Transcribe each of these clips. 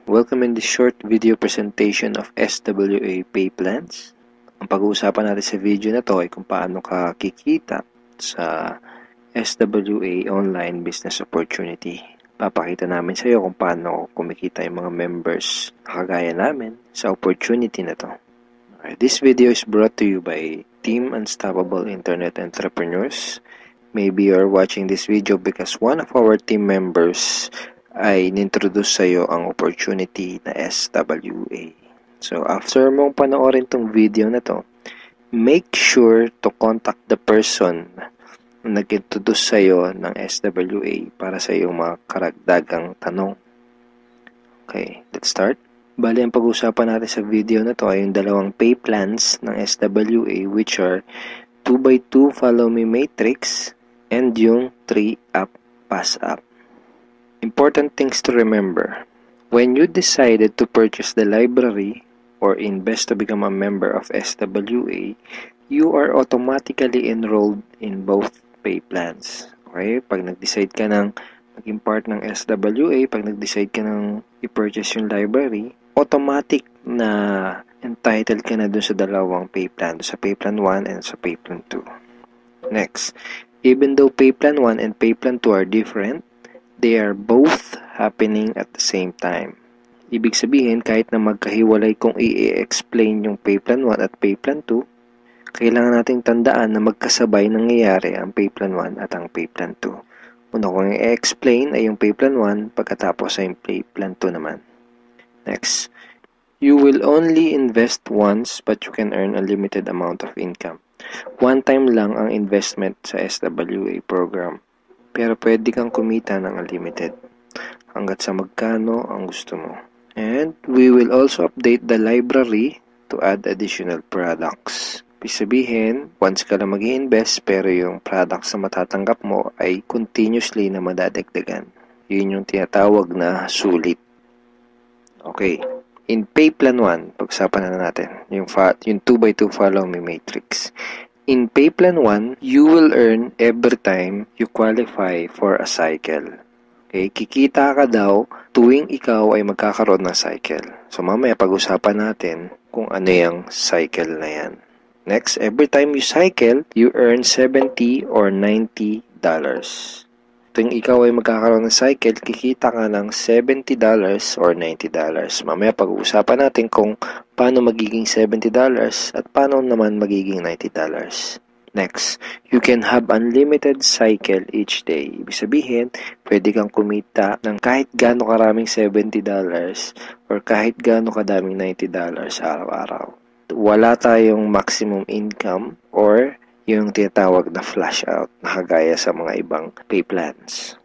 Welcome in this short video presentation of SWA Pay Plans. Ang pag-uusapan natin sa video na to ay kung paano ka kikita sa SWA Online Business Opportunity. Papakita namin sa iyo kung paano kumikita yung mga members na kagaya namin sa opportunity na to. This video is brought to you by Team Unstoppable Internet Entrepreneurs. Maybe you're watching this video because one of our team members ay nintroduce sa iyo ang opportunity na SWA. So, after mong panoorin tong video na to, make sure to contact the person na nag-introduce sa iyo ng SWA para sa iyong mga karagdagang tanong. Okay, let's start. Bali, ang pag-usapan natin sa video na to ay yung dalawang pay plans ng SWA, which are 2x2 Follow Me Matrix and yung 3-App Pass App. Important things to remember. When you decided to purchase the library or invest to become a member of SWA, you are automatically enrolled in both pay plans. Okay? Pag nag-decide ka ng maging part ng SWA, pag nag-decide ka ng i-purchase yung library, automatic na entitled ka na dun sa dalawang pay plan, sa pay plan 1 and sa pay plan 2. Next, even though pay plan 1 and pay plan 2 are different, they are both happening at the same time. Ibig sabihin, kahit na magkahiwalay kung i-explain yung pay plan 1 at pay plan 2, kailangan nating tandaan na magkasabay nangyayari ang pay plan 1 at ang pay plan 2. Una kong i-explain ay yung pay plan 1, pagkatapos ay yung pay plan 2 naman. Next, you will only invest once but you can earn a limited amount of income. One time lang ang investment sa SWA program. Pero pwede kang kumita ng unlimited hanggat sa magkano ang gusto mo. And we will also update the library to add additional products. Ibig sabihin, once ka lang mag-i-invest pero yung products na matatanggap mo ay continuously na madadagdagan. Yun yung tinatawag na sulit. Okay. In pay plan 1, pag-usapan na natin yung 2x2 Follow Me Matrix. In pay plan 1, you will earn every time you qualify for a cycle. Okay, kikita ka daw tuwing ikaw ay magkakaroon ng cycle. So mamaya pag-usapan natin kung ano yung cycle na yan. Next, every time you cycle, you earn $70 or $90. Tuwing ikaw ay magkakaroon ng cycle, kikita ka ng $70 or $90. Mamaya pag-uusapan natin kung paano magiging $70 at paano naman magiging $90. Next, you can have unlimited cycle each day. Ibig sabihin, pwede kang kumita ng kahit gaano karaming $70 or kahit gaano kadaming $90 araw-araw. Wala tayong maximum income or yung tinatawag na flash out na kagaya sa mga ibang pay plans.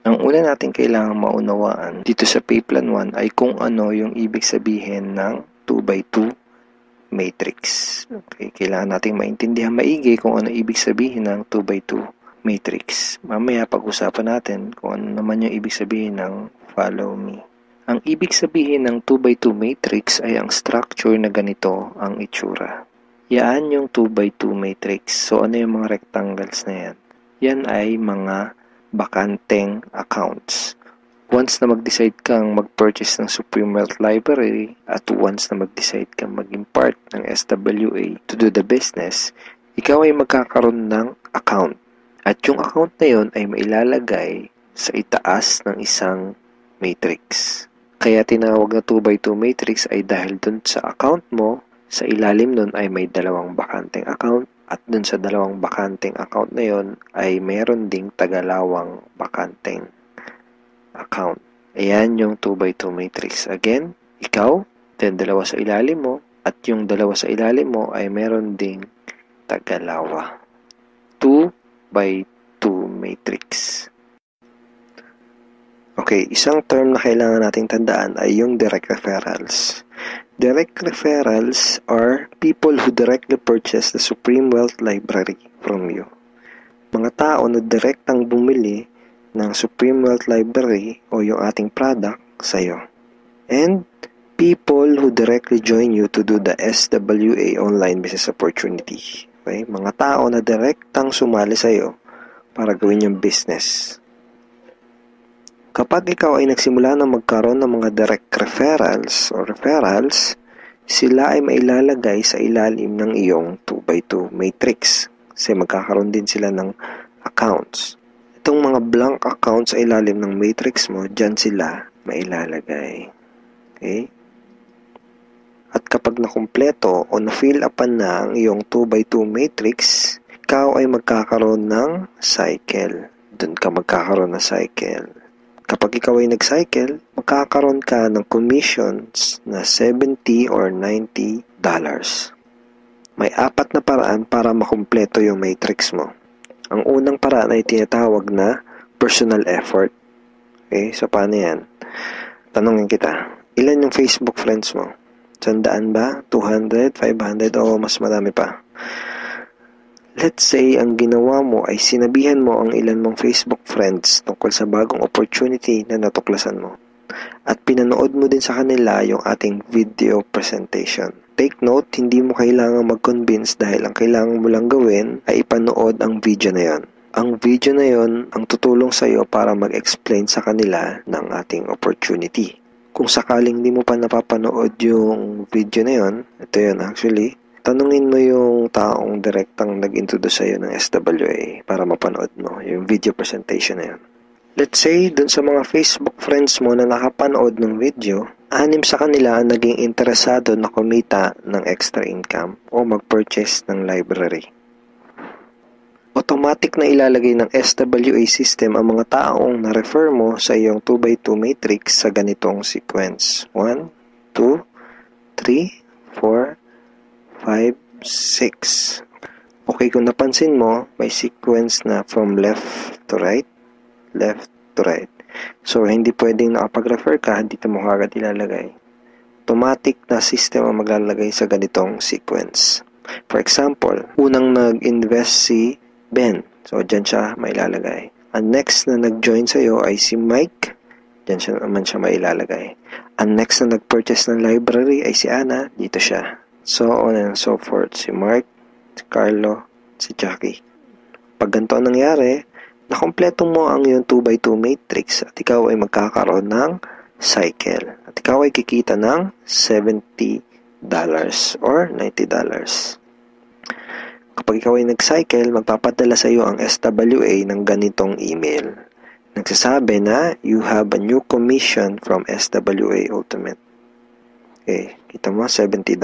Ang una natin kailangang maunawaan dito sa pay plan 1 ay kung ano yung ibig sabihin ng 2x2 matrix. Okay, kailangan nating maintindihan maigi kung ano ibig sabihin ng 2x2 matrix. Mamaya pag-usapan natin kung ano naman yung ibig sabihin ng follow me. Ang ibig sabihin ng 2x2 matrix ay ang structure na ganito ang itsura. Yan yung 2x2 matrix. So, ano yung mga rectangles na yan? Yan ay mga bakanteng accounts. Once na mag-decide kang mag-purchase ng Supreme Wealth Library at once na mag-decide kang maging part ng SWA to do the business, ikaw ay magkakaroon ng account. At yung account na yun ay mailalagay sa itaas ng isang matrix. Kaya tinawag na 2x2 matrix ay dahil dun sa account mo, sa ilalim nun ay may dalawang bakanteng account at dun sa dalawang bakanteng account na yun ay meron ding tagalawang bakanteng account. Ayan yung 2x2 matrix. Again, ikaw, then dalawa sa ilalim mo at yung dalawa sa ilalim mo ay meron ding tagalawa. 2x2 matrix. Okay, isang term na kailangan nating tandaan ay yung direct referrals. Direct referrals are people who directly purchase the Supreme Wealth Library from you. Mga tao na direktang bumili ng Supreme Wealth Library o yung ating product sa'yo. And people who directly join you to do the SWA Online Business Opportunity. Okay? Mga tao na direktang sumali sa'yo para gawin yung business. Kapag ikaw ay nagsimula na magkaroon ng mga direct referrals, sila ay mailalagay sa ilalim ng iyong 2x2 matrix. Kasi magkakaroon din sila ng accounts. Itong mga blank accounts sa ilalim ng matrix mo, dyan sila mailalagay. Okay? At kapag nakumpleto o na-fill upan na ang iyong 2x2 matrix, ikaw ay magkakaroon ng cycle. Doon ka magkakaroon ng cycle. Kapag ikaw ay nag-cycle, magkakaroon ka ng commissions na $70 or $90. May 4 na paraan para makumpleto yung matrix mo. Ang unang paraan ay tinatawag na personal effort. Okay, so paano yan? Tanungin kita, ilan yung Facebook friends mo? 100 ba? 200? 500? O mas marami pa? Let's say, ang ginawa mo ay sinabihan mo ang ilan mong Facebook friends tungkol sa bagong opportunity na natuklasan mo. At pinanood mo din sa kanila yung ating video presentation. Take note, hindi mo kailangang mag-convince dahil ang kailangan mo lang gawin ay ipanood ang video na yon. Ang video na yon ang tutulong sa iyo para mag-explain sa kanila ng ating opportunity. Kung sakaling di mo pa napapanood yung video na yon, ito yun actually, tanungin mo yung taong direktang nag-introduce sa'yo ng SWA para mapanood mo yung video presentation na yun. Let's say, dun sa mga Facebook friends mo na nakapanood ng video, 6 sa kanila ang naging interesado na kumita ng extra income o mag-purchase ng library. Automatic na ilalagay ng SWA system ang mga taong na-refer mo sa iyong 2x2 matrix sa ganitong sequence. 1, 2, 3, 4, 5, 6. Okay, kung napansin mo, may sequence na from left to right. So, hindi pwedeng nakapag-refer ka, dito mo kagad ilalagay. Automatic na system ang maglalagay sa ganitong sequence. For example, unang nag-invest si Ben. So, dyan siya mailalagay. Ang next na nag-join sa'yo ay si Mike. Dyan siya naman siya mailalagay. Ang next na nag-purchase ng library ay si Ana. Dito siya. So on and so forth. Si Mark, si Carlo, si Jackie. Pag ganito ang nangyari, nakompleto mo ang iyong 2x2 matrix at ikaw ay magkakaroon ng cycle. At ikaw ay kikita ng $70 or $90. Kapag ikaw ay nag-cycle, magpapadala sa iyo ang SWA ng ganitong email. Nagsasabi na, you have a new commission from SWA Ultimate. Okay, kita mo, $70.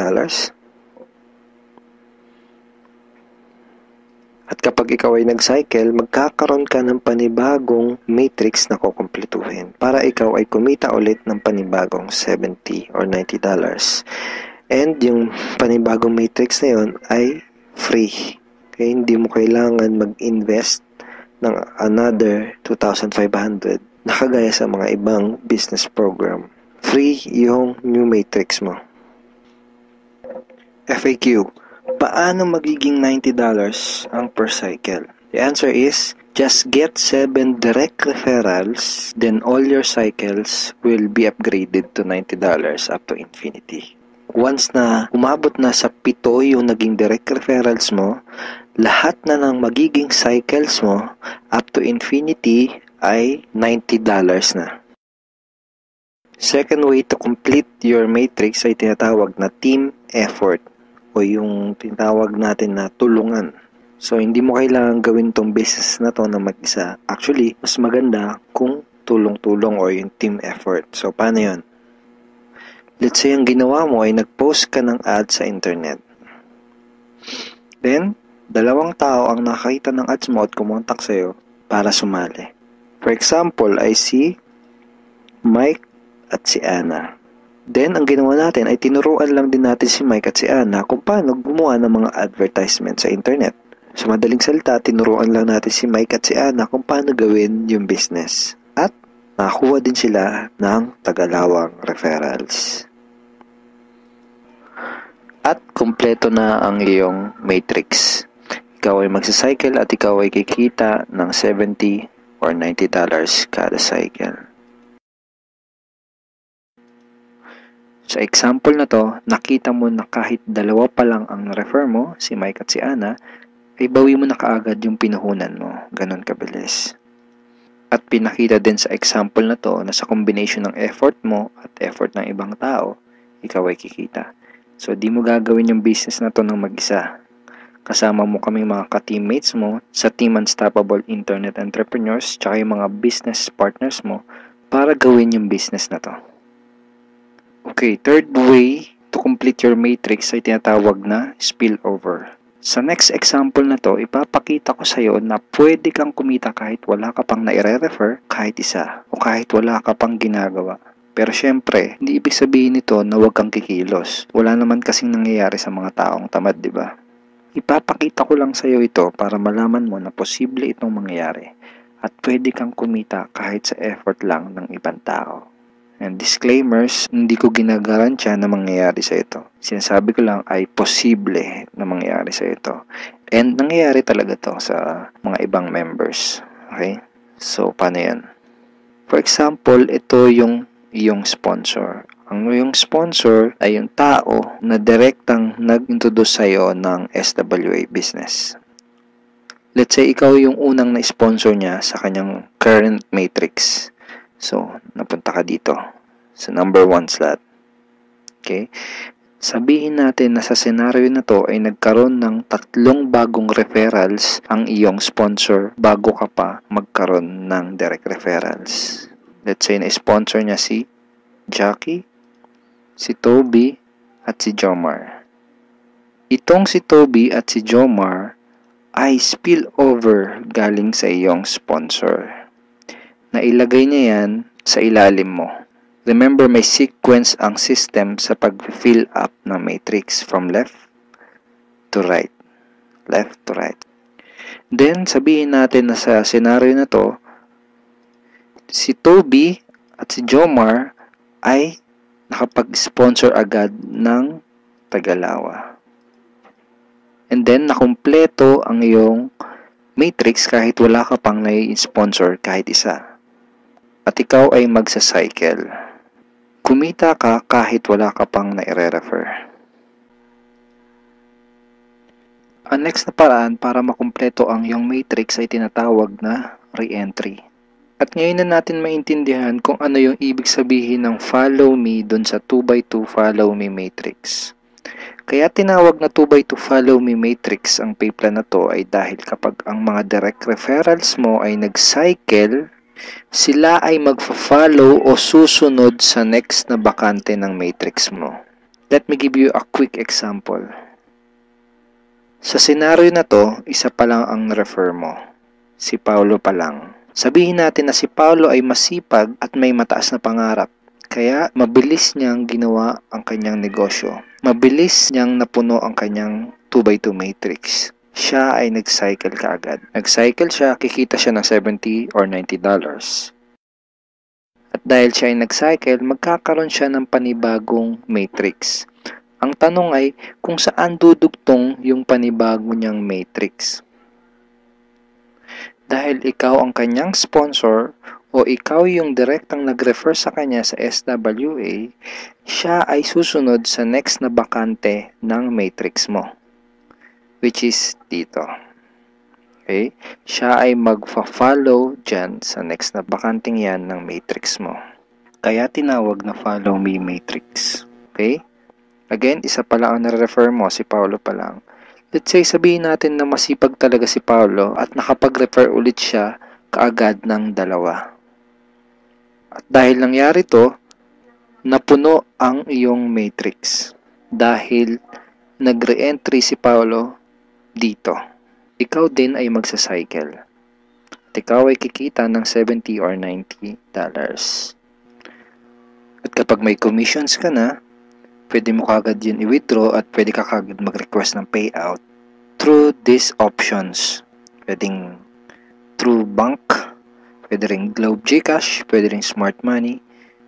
At kapag ikaw ay nag-cycle, magkakaroon ka ng panibagong matrix na kukumpletuhin para ikaw ay kumita ulit ng panibagong $70 or $90. And yung panibagong matrix na yun ay free. Okay, hindi mo kailangan mag-invest ng another 2,500 na kagaya sa mga ibang business program. Free yung new matrix mo. FAQ. Paano magiging $90 ang per cycle? The answer is, just get 7 direct referrals, then all your cycles will be upgraded to $90 up to infinity. Once na umabot na sa 7 yung naging direct referrals mo, lahat na ng magiging cycles mo up to infinity ay $90 na. Second way to complete your matrix ay tinatawag na team effort o yung tinatawag natin na tulungan. So, hindi mo kailangan gawin tong business na to na mag-isa. Actually, mas maganda kung tulong-tulong o yung team effort. So, paano yun? Let's say, ang ginawa mo ay nag-post ka ng ad sa internet. Then, 2 tao ang nakakita ng ads mo at kumontak sa'yo para sumali. For example, ay si Mike at si Ana. Then, ang ginawa natin ay tinuruan lang din natin si Mike at si Ana kung paano gumawa ng mga advertisement sa internet. Sa madaling salita, tinuruan lang natin si Mike at si Ana kung paano gawin yung business. At nakakuha din sila ng tagalawang referrals. At kumpleto na ang iyong matrix. Ikaw ay magsacycle at ikaw ay kikita ng $70 or $90 kada cycle. Sa example na to, nakita mo na kahit 2 pa lang ang refer mo, si Mike at si Ana, ay bawi mo na kaagad yung pinuhunan mo. Ganon kabilis. At pinakita din sa example na to na sa combination ng effort mo at effort ng ibang tao, ikaw ay kikita. So, di mo gagawin yung business na to ng mag-isa. Kasama mo kaming mga ka-teammates mo sa Team Unstoppable Internet Entrepreneurs tsaka yung mga business partners mo para gawin yung business na to. Okay, third way to complete your matrix ay tinatawag na spillover. Sa next example na to, ipapakita ko sa iyo na pwede kang kumita kahit wala ka pang na-refer kahit isa o kahit wala ka pang ginagawa. Pero syempre, hindi ibig sabihin nito na huwag kang kikilos. Wala naman kasing nangyayari sa mga taong tamad, di ba? Ipapakita ko lang sa iyo ito para malaman mo na posible itong mangyayari at pwede kang kumita kahit sa effort lang ng ibang tao. And disclaimers, hindi ko ginagarantiya na mangyayari sa ito. Sinasabi ko lang ay posible na mangyayari sa ito. And nangyayari talaga to sa mga ibang members. Okay? So, paano yan? For example, ito yung iyong sponsor. Ang iyong sponsor ay yung tao na direktang nag-introduce sa'yo ng SWA business. Let's say, ikaw yung unang na-sponsor niya sa kanyang current matrix. So, napunta ka dito sa number 1 slot. Okay? Sabihin natin na sa scenario na to ay nagkaroon ng 3 bagong referrals ang iyong sponsor bago ka pa magkaroon ng direct referrals. Let's say na-sponsor niya si Jackie, si Toby, at si Jomar. Itong si Toby at si Jomar ay spillover galing sa iyong sponsor. Nailagay niya yan sa ilalim mo. Remember, may sequence ang system sa pag-fill up ng matrix from left to right. Left to right. Then, sabihin natin na sa scenario na to, si Toby at si Jomar ay nakapag-sponsor agad ng Tagalawa. And then, nakumpleto ang iyong matrix kahit wala ka pang nai-sponsor kahit isa. At ikaw ay magsa-cycle. Kumita ka kahit wala ka pang nai-refer. Ang next na paraan para makumpleto ang iyong matrix ay tinatawag na re-entry. At ngayon na natin maintindihan kung ano yung ibig sabihin ng follow me dun sa 2x2 follow me matrix. Kaya tinawag na 2x2 follow me matrix ang pay plan na to ay dahil kapag ang mga direct referrals mo ay nag-cycle, sila ay magfa-follow o susunod sa next na bakante ng matrix mo. Let me give you a quick example. Sa scenario na to, isa pa lang ang refer mo. Si Paulo pa lang. Sabihin natin na si Paulo ay masipag at may mataas na pangarap. Kaya mabilis niyang ginawa ang kanyang negosyo. Mabilis niyang napuno ang kanyang 2x2 matrix. Siya ay nag-cycle kaagad. Nag-cycle siya, kikita siya ng $70 or $90. At dahil siya ay nag-cycle, magkakaroon siya ng panibagong matrix. Ang tanong ay kung saan dudugtong yung panibago niyang matrix. Dahil ikaw ang kanyang sponsor o ikaw yung direktang nag-refer sa kanya sa SWA, siya ay susunod sa next na bakante ng matrix mo. Which is dito. Okay? Siya ay magfa-follow dyan sa next na bakanting yan ng matrix mo. Kaya tinawag na follow me matrix. Okay? Again, isa pa lang ang nare-refer mo, si Paulo pa lang. Let's say, sabihin natin na masipag talaga si Paulo at nakapag-refer ulit siya kaagad ng 2. At dahil nangyari to, napuno ang iyong matrix. Dahil nag-re-entry si Paulo dito. Ikaw din ay magsa-cycle. At ikaw ay kikita ng $70 or $90. At kapag may commissions ka na, pwede mo kagad yun i-withdraw at pwede ka kagad mag-request ng payout through these options. Pwedeng through bank, pwede ring Globe GCash, pwede ring Smart Money,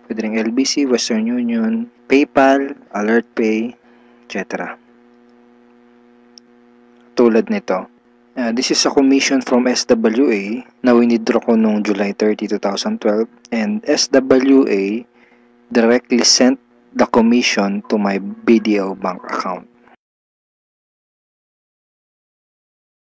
pwede ring LBC, Western Union, PayPal, AlertPay, etc. Tulad nito. This is a commission from SWA na winidraw ko noong July 30, 2012 and SWA directly sent the commission to my BDO bank account.